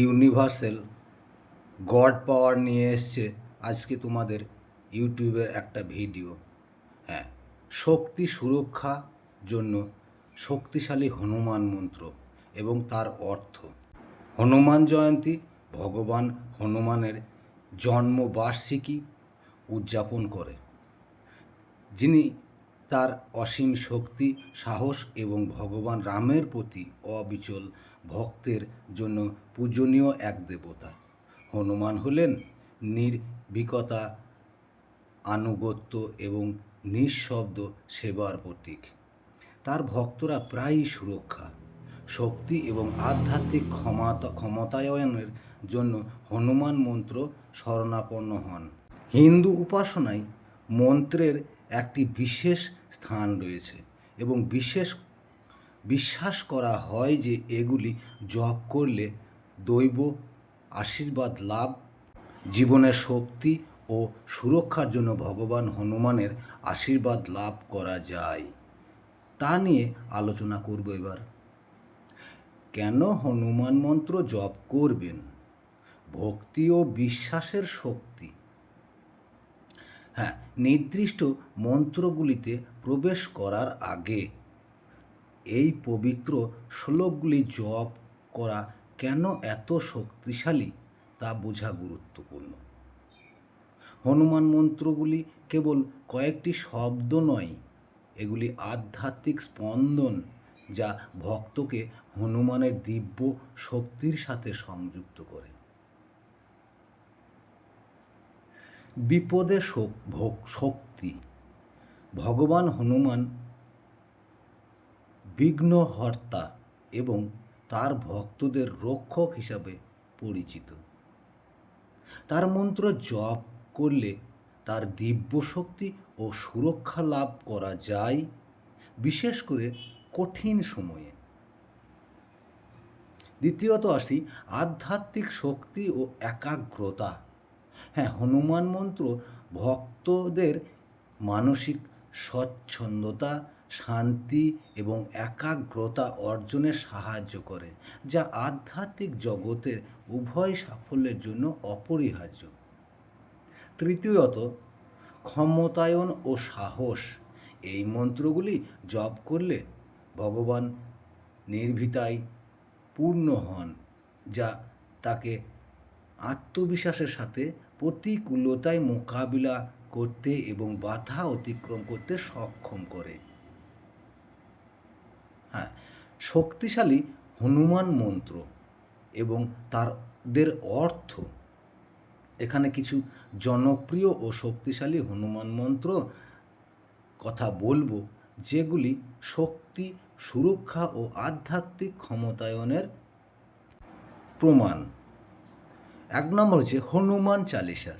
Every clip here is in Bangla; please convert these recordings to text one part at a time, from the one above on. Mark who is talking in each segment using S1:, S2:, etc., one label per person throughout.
S1: ইউনিভার্সাল গড পাওয়ার নিয়ে এসছে আজকে তোমাদের ইউটিউবের একটা ভিডিও। হ্যাঁ, শক্তি সুরক্ষা জন্য শক্তিশালী হনুমান মন্ত্র এবং তার অর্থ। হনুমান জয়ন্তী ভগবান হনুমানের জন্মবার্ষিকী উদযাপন করে, যিনি তার অসীম শক্তি, সাহস এবং ভগবান রামের প্রতি অবিচল ভক্তের জন্য পূজনীয় এক দেবতা। হনুমান হলেন নির্ভীকতা, আনুগত্য এবং নিঃশব্দ সেবার প্রতীক। তার ভক্তরা প্রায়ই সুরক্ষা, শক্তি এবং আধ্যাত্মিক ক্ষমতায়নের জন্য হনুমান মন্ত্র শরণাপন্ন হন। হিন্দু উপাসনায় মন্ত্রের একটি বিশেষ স্থান রয়েছে এবং বিশ্বাস করা হয় যে এগুলি জপ করলে দৈব আশীর্বাদ লাভ, জীবনের শক্তি ও সুরক্ষার জন্য ভগবান হনুমানের আশীর্বাদ লাভ করা যায়। তা নিয়ে আলোচনা করব এবার। কেন হনুমান মন্ত্র জপ করবেন? ভক্তি ও বিশ্বাসের শক্তি। হ্যাঁ, নির্দিষ্ট মন্ত্রগুলিতে প্রবেশ করার আগে এই পবিত্র শ্লোকগুলি জপ করা কেন এত শক্তিশালী তা বোঝা গুরুত্বপূর্ণ। হনুমান মন্ত্রগুলি কেবল কয়েকটি শব্দ নয়, এগুলি আধ্যাত্মিক স্পন্দন যা ভক্তকে হনুমানের দিব্য শক্তির সাথে সংযুক্ত করে। বিপদে শক্তি। ভগবান হনুমান বিঘ্নহর্তা এবং তার ভক্তদের রক্ষক হিসাবে পরিচিত। তার মন্ত্র জপ করলে তার দিব্য শক্তি ও সুরক্ষা লাভ করা যায়, বিশেষ করে কঠিন সময়ে। দ্বিতীয়ত আসি আধ্যাত্মিক শক্তি ও একাগ্রতা। হ্যাঁ, হনুমান মন্ত্র ভক্তদের মানসিক স্বচ্ছন্দতা, শান্তি এবং একাগ্রতা অর্জনে সাহায্য করে, যা আধ্যাত্মিক জগতের উভয় সাফল্যের জন্য অপরিহার্য। তৃতীয়ত ক্ষমতায়ন ও সাহস। এই মন্ত্রগুলি জপ করলে ভগবান নির্ভীতায় পূর্ণ হন, যা তাকে আত্মবিশ্বাসের সাথে প্রতিকূলতায় মোকাবিলা করতে এবং বাধা অতিক্রম করতে সক্ষম করে। হ্যাঁ, শক্তিশালী হনুমান মন্ত্র এবং তাদের অর্থ। এখানে কিছু জনপ্রিয় ও শক্তিশালী হনুমান মন্ত্র কথা বলবো, যেগুলি শক্তি, সুরক্ষা ও আধ্যাত্মিক ক্ষমতায়নের প্রমাণ। এক নম্বর হচ্ছে হনুমান চালিসা।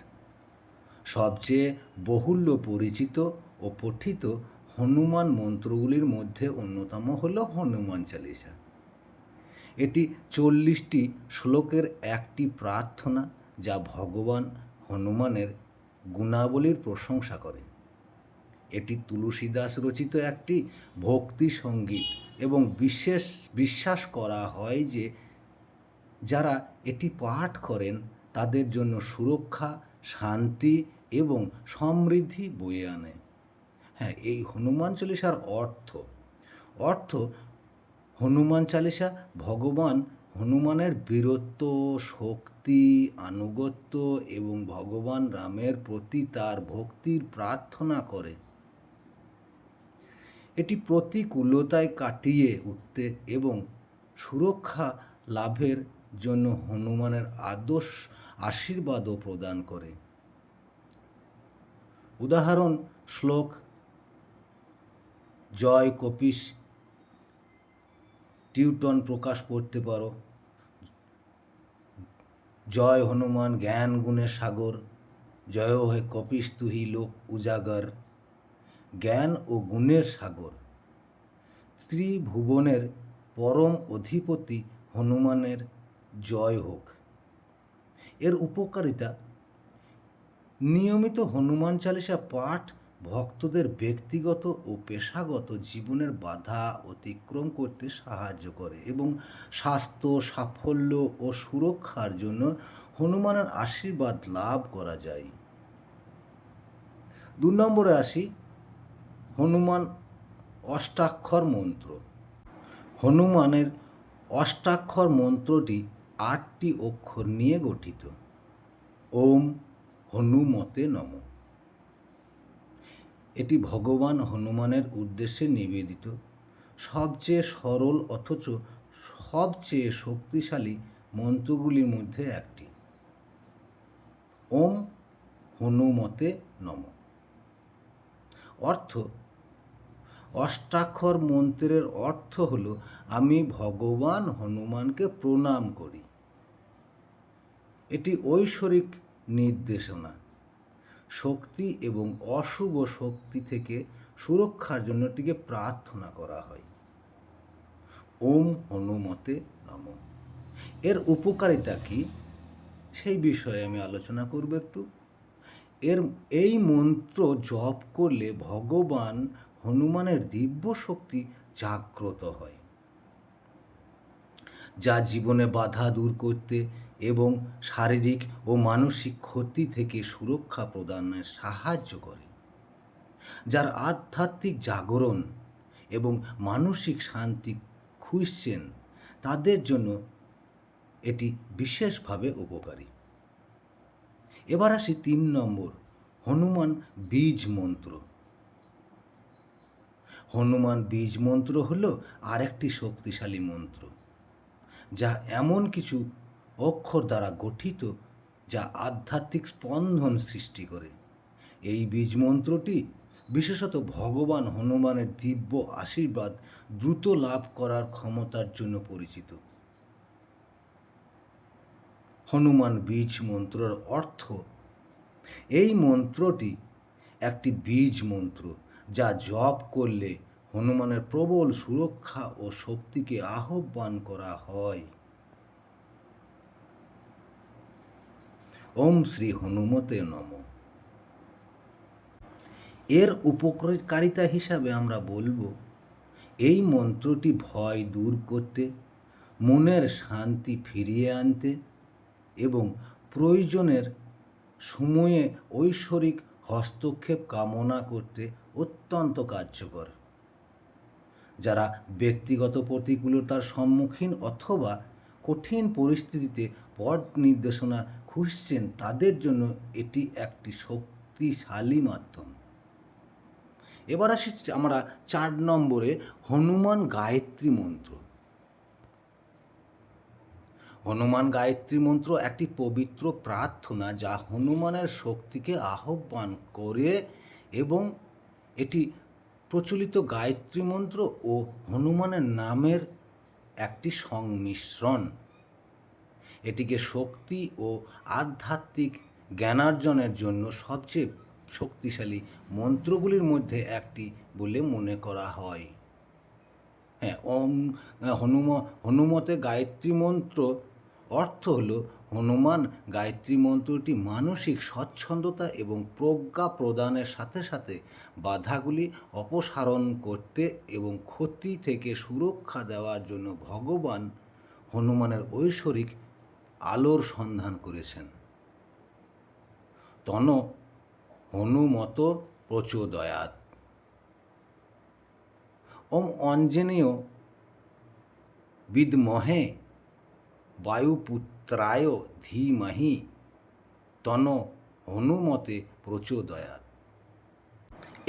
S1: সবচেয়ে বহুল্য পরিচিত ও পঠিত হনুমান মন্ত্রগুলির মধ্যে অন্যতম হল হনুমান চালিসা। এটি 40টি শ্লোকের একটি প্রার্থনা, যা ভগবান হনুমানের গুণাবলীর প্রশংসা করে। এটি তুলসীদাস রচিত একটি ভক্তি সঙ্গীত এবং বিশ্বাস করা হয় যে যারা এটি পাঠ করেন তাদের জন্য সুরক্ষা, শান্তি এবং সমৃদ্ধি বয়ে আনে। হ্যাঁ, এই হনুমান চালিসার অর্থ হনুমান চালিসা ভগবান হনুমানের বীরত্ব, শক্তি, আনুগত্য এবং ভগবান রামের প্রতি তার ভক্তির প্রার্থনা করে। এটি প্রতিকূলতায় কাটিয়ে উঠতে এবং সুরক্ষা লাভের জন্য হনুমানের আশীর্বাদও প্রদান করে। উদাহরণ শ্লোক: জয় কপিশ টিউটন প্রকাশ পড়তে পারো। জয় হনুমান জ্ঞান গুণের সাগর, জয় হে কপিশ তুহি লোক উজাগর। জ্ঞান ও গুণের সাগর, ত্রিভুবনের পরম অধিপতি হনুমানের জয় হোক। এর উপকারিতা: নিয়মিত হনুমান চালিসা পাঠ ভক্তদের ব্যক্তিগত ও পেশাগত জীবনের বাধা অতিক্রম করতে সাহায্য করে এবং স্বাস্থ্য, সাফল্য ও সুরক্ষার জন্য হনুমানের আশীর্বাদ লাভ করা যায়। 2 নম্বরে আসি, হনুমান অষ্টাক্ষর মন্ত্র। হনুমানের অষ্টাক্ষর মন্ত্রটি 8টি অক্ষর নিয়ে গঠিত। ওম হনুমতে নমঃ। এটি ভগবান হনুমানের উদ্দেশ্যে নিবেদিত সবচেয়ে সরল অথচ সবচেয়ে শক্তিশালী মন্ত্রগুলির মধ্যে একটি। ওম হনুমতে নমঃ অর্থ, অষ্টাক্ষর মন্ত্রের অর্থ হল আমি ভগবান হনুমানকে প্রণাম করি। এটি ঐশ্বরিক নির্দেশনা, শক্তি এবং অশুভ শক্তি থেকে সুরক্ষার জন্য এটিকে প্রার্থনা করা হয়। ওম হনুমতে নমঃ এর উপকারিতা কি সেই বিষয়ে আমি আলোচনা করব একটু। এই মন্ত্র জপ করলে ভগবান হনুমানের দিব্য শক্তি জাগ্রত হয়, যা জীবনে বাধা দূর করতে এবং শারীরিক ও মানসিক ক্ষতি থেকে সুরক্ষা প্রদানে সাহায্য করে। যারা আধ্যাত্মিক জাগরণ এবং মানসিক শান্তি খুঁজছেন তাদের জন্য এটি বিশেষভাবে উপকারী। এবার আসি 3 নম্বর, হনুমান বীজ মন্ত্র। হনুমান বীজ মন্ত্র হল আরেকটি শক্তিশালী মন্ত্র, যা এমন কিছু অক্ষর দ্বারা গঠিত যা আধ্যাত্মিক স্পন্দন সৃষ্টি করে। এই বীজ মন্ত্রটি বিশেষত ভগবান হনুমানের দিব্য আশীর্বাদ দ্রুত লাভ করার ক্ষমতার জন্য পরিচিত। হনুমান বীজ মন্ত্রের অর্থ, এই মন্ত্রটি একটি বীজ মন্ত্র যা জপ করলে হনুমানের প্রবল সুরক্ষা ও শক্তিকে আহ্বান করা হয়। ওম শ্রী হনুমতে নমঃ এর উপকারিতা হিসাবে আমরা বলবো, এই মন্ত্রটি ভয় দূর করতে, মনের শান্তি ফিরিয়ে আনতে এবং প্রয়োজনের সময়ে ঐশ্বরিক হস্তক্ষেপ কামনা করতে অত্যন্ত কার্যকর। যারা ব্যক্তিগত প্রতিকূলতার সম্মুখীন অথবা কঠিন পরিস্থিতিতে পথ নির্দেশনা খুঁজছেন তাদের জন্য এটি একটি শক্তিশালী মাধ্যম। এবার আসি আমরা 4 নম্বরে, হনুমান গায়ত্রী মন্ত্র। হনুমান গায়ত্রী মন্ত্র একটি পবিত্র প্রার্থনা যা হনুমানের শক্তিকে আহ্বান করে এবং এটি প্রচলিত গায়ত্রী মন্ত্র ও হনুমানের নামের একটি সংমিশ্রণ। এটিকে শক্তি ও আধ্যাত্মিক জ্ঞানার্জনের জন্য সবচেয়ে শক্তিশালী মন্ত্রগুলির মধ্যে একটি বলে মনে করা হয়। ওম হনুমতে গায়ত্রী মন্ত্র অর্থ হল, হনুমান গায়ত্রী মন্ত্রটি মানসিক স্বচ্ছন্দতা এবং প্রজ্ঞা প্রদানের সাথে সাথে বাধাগুলি অপসারণ করতে এবং ক্ষতি থেকে সুরক্ষা দেওয়ার জন্য ভগবান হনুমানের ঐশ্বরিক আলোর সন্ধান করেছেন। তন হনুমত প্রচোদয়াৎ। ওম অঞ্জনেয় বিদ্মহে বায়ুপুত্রায় ধীমহি তন হনুমতে প্রচোদয়াৎ।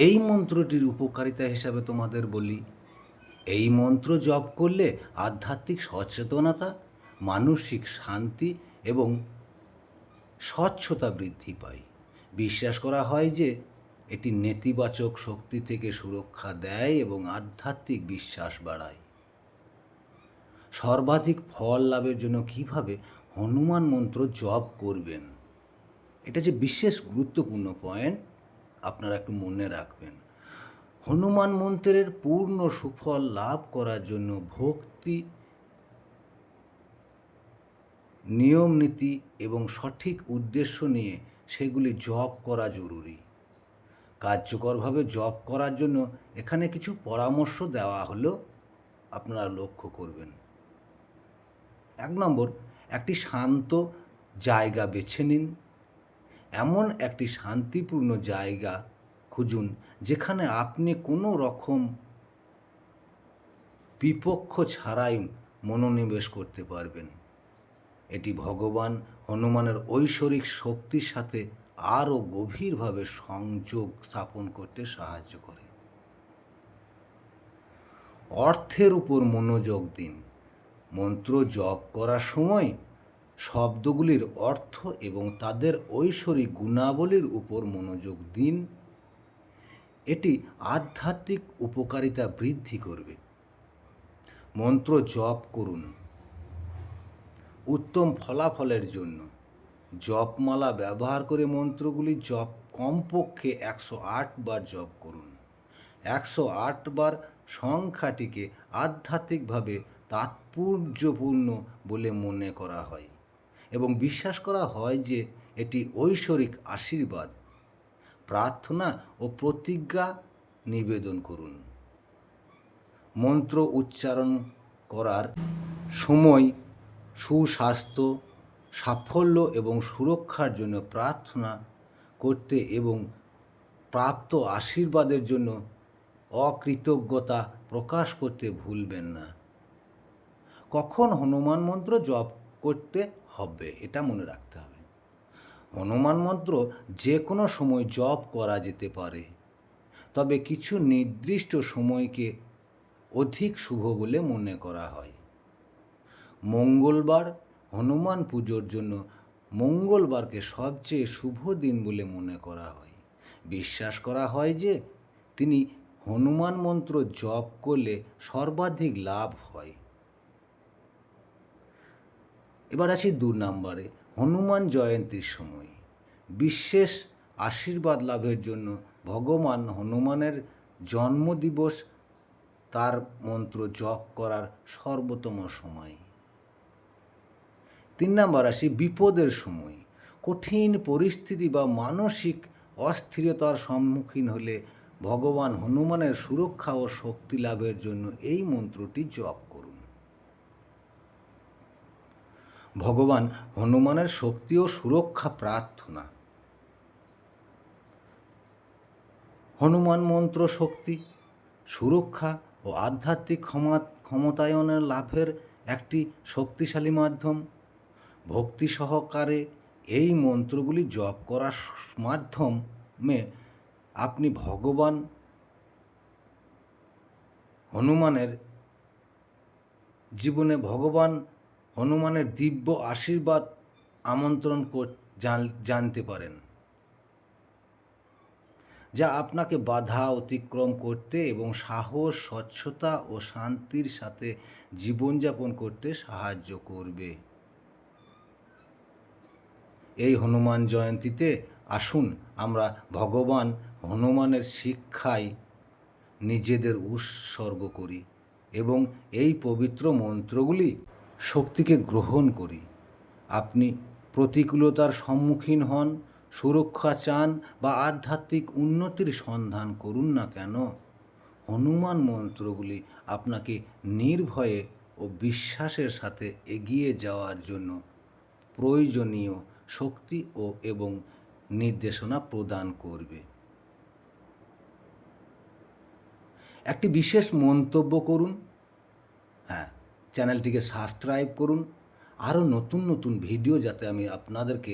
S1: এই মন্ত্রটির উপকারিতা হিসাবে তোমাদের বলি, এই মন্ত্র জপ করলে আধ্যাত্মিক সচেতনতা, মানসিক শান্তি এবং স্বচ্ছতা বৃদ্ধি পায়। বিশ্বাস করা হয় যে এটি নেতিবাচক শক্তি থেকে সুরক্ষা দেয় এবং আধ্যাত্মিক বিশ্বাস বাড়ায়। সর্বাধিক ফল লাভের জন্য কিভাবে হনুমান মন্ত্র জপ করবেন, এটা যে বিশেষ গুরুত্বপূর্ণ পয়েন্ট, আপনারা একটু মনে রাখবেন। হনুমান মন্ত্রের পূর্ণ সুফল লাভ করার জন্য ভক্তি, নিয়ম নীতি এবং সঠিক উদ্দেশ্য নিয়ে সেগুলি জপ করা জরুরি। কার্যকরভাবে জপ করার জন্য এখানে কিছু পরামর্শ দেওয়া হলো, আপনারা লক্ষ্য করবেন। 1 নম্বর, একটি শান্ত জায়গা বেছে নিন। এমন একটি শান্তিপূর্ণ জায়গা খুঁজুন যেখানে আপনি কোনো রকম বিপক্ষ ছাড়াই মনোনিবেশ করতে পারবেন। এটি ভগবান হনুমানের ঐশ্বরিক শক্তির সাথে আরও গভীরভাবে সংযোগ স্থাপন করতে সাহায্য করে। অর্থের উপর মনোযোগ দিন। মন্ত্র জপ করার সময় শব্দগুলির অর্থ এবং তাদের ঐশ্বরিক গুণাবলীর উপর মনোযোগ দিন। এটি আধ্যাত্মিক উপকারিতা বৃদ্ধি করবে। মন্ত্র জপ করুন। উত্তম ফলাফলের জন্য জপমালা ব্যবহার করে মন্ত্রগুলি জপ কমপক্ষে 108 বার জপ করুন। 108 বার সংখ্যাটিকে আধ্যাত্মিকভাবে তাৎপর্যপূর্ণ বলে মনে করা হয় এবং বিশ্বাস করা হয় যে এটি ঐশ্বরিক আশীর্বাদ, প্রার্থনা ও প্রতিজ্ঞা নিবেদন করুন। মন্ত্র উচ্চারণ করার সময় সুস্বাস্থ্য, সাফল্য এবং সুরক্ষার জন্য প্রার্থনা করতে এবং প্রাপ্ত আশীর্বাদের জন্য অকৃতজ্ঞতা প্রকাশ করতে ভুলবেন না। কখন হনুমান মন্ত্র জপ করতে হবে এটা মনে রাখতে হবে। হনুমান মন্ত্র যে কোনো সময় জপ করা যেতে পারে, তবে কিছু নির্দিষ্ট সময়কে অধিক শুভ বলে মনে করা হয়। মঙ্গলবার হনুমান পুজোর জন্য মঙ্গলবারকে সবচেয়ে শুভ দিন বলে মনে করা হয়। বিশ্বাস করা হয় যে তিনি হনুমান মন্ত্র জপ করলে সর্বাধিক লাভ হয়। এবার আসি 2 নম্বরে, হনুমান জয়ন্তীর সময় বিশেষ আশীর্বাদ লাভের জন্য ভগবান হনুমানের জন্মদিবস তার মন্ত্র জপ করার সর্বোত্তম সময়। 3 নম্বর আসি বিপদের সময়। কঠিন পরিস্থিতি বা মানসিক অস্থিরতার সম্মুখীন হলে ভগবান হনুমানের সুরক্ষা ও শক্তি লাভের জন্য এই মন্ত্রটি জপ করুন। ভগবান হনুমানের শক্তি ও সুরক্ষা প্রার্থনা। হনুমান মন্ত্র শক্তি, সুরক্ষা ও আধ্যাত্মিক ক্ষমতায়নের লাভের একটি শক্তিশালী মাধ্যম। ভক্তি সহকারে এই মন্ত্রগুলি জপ করার মাধ্যমে আপনি ভগবান হনুমানের জীবনে হনুমানের দিব্য আশীর্বাদ আমন্ত্রণ জানতে পারেন, যা আপনাকে বাধা অতিক্রম করতে এবং সাহস, স্বচ্ছতা ও শান্তির সাথে জীবনযাপন করতে সাহায্য করবে। এই হনুমান জয়ন্তীতে আসুন আমরা ভগবান হনুমানের শিক্ষায় নিজেদের উৎসর্গ করি এবং এই পবিত্র মন্ত্রগুলি শক্তিকে গ্রহণ করি। আপনি প্রতিকূলতার সম্মুখীন হন, সুরক্ষা চান বা আধ্যাত্মিক উন্নতির সন্ধান করুন না কেন, হনুমান মন্ত্রগুলি আপনাকে নির্ভয়ে ও বিশ্বাসের সাথে এগিয়ে যাওয়ার জন্য প্রয়োজনীয় শক্তি এবং নির্দেশনা প্রদান করবে। একটি বিশেষ মন্তব্য করুন, চ্যানেলটিকে সাবস্ক্রাইব করুন। আরও নতুন নতুন ভিডিও যাতে আমি আপনাদেরকে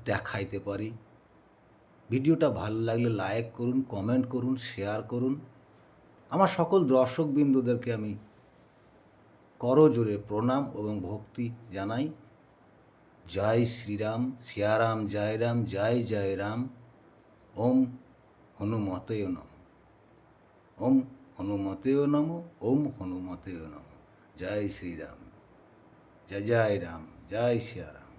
S1: দেখাইতে পারি। ভিডিওটা ভালো লাগলে লাইক করুন, কমেন্ট করুন, শেয়ার করুন। আমার সকল দর্শকবৃন্দদেরকে আমি করজোড়ে প্রণাম এবং ভক্তি জানাই। জয় শ্রীরাম, সিয়ারাম, জয় রাম, জয় জয় রাম। ওম হনুমতেয় নমঃ। ওম হনুমতেয় নমঃ। ওম হনুমতেয় নমঃ। জয় শ্রীরাম, জয় জয় রাম, জয় সিয়ারাম।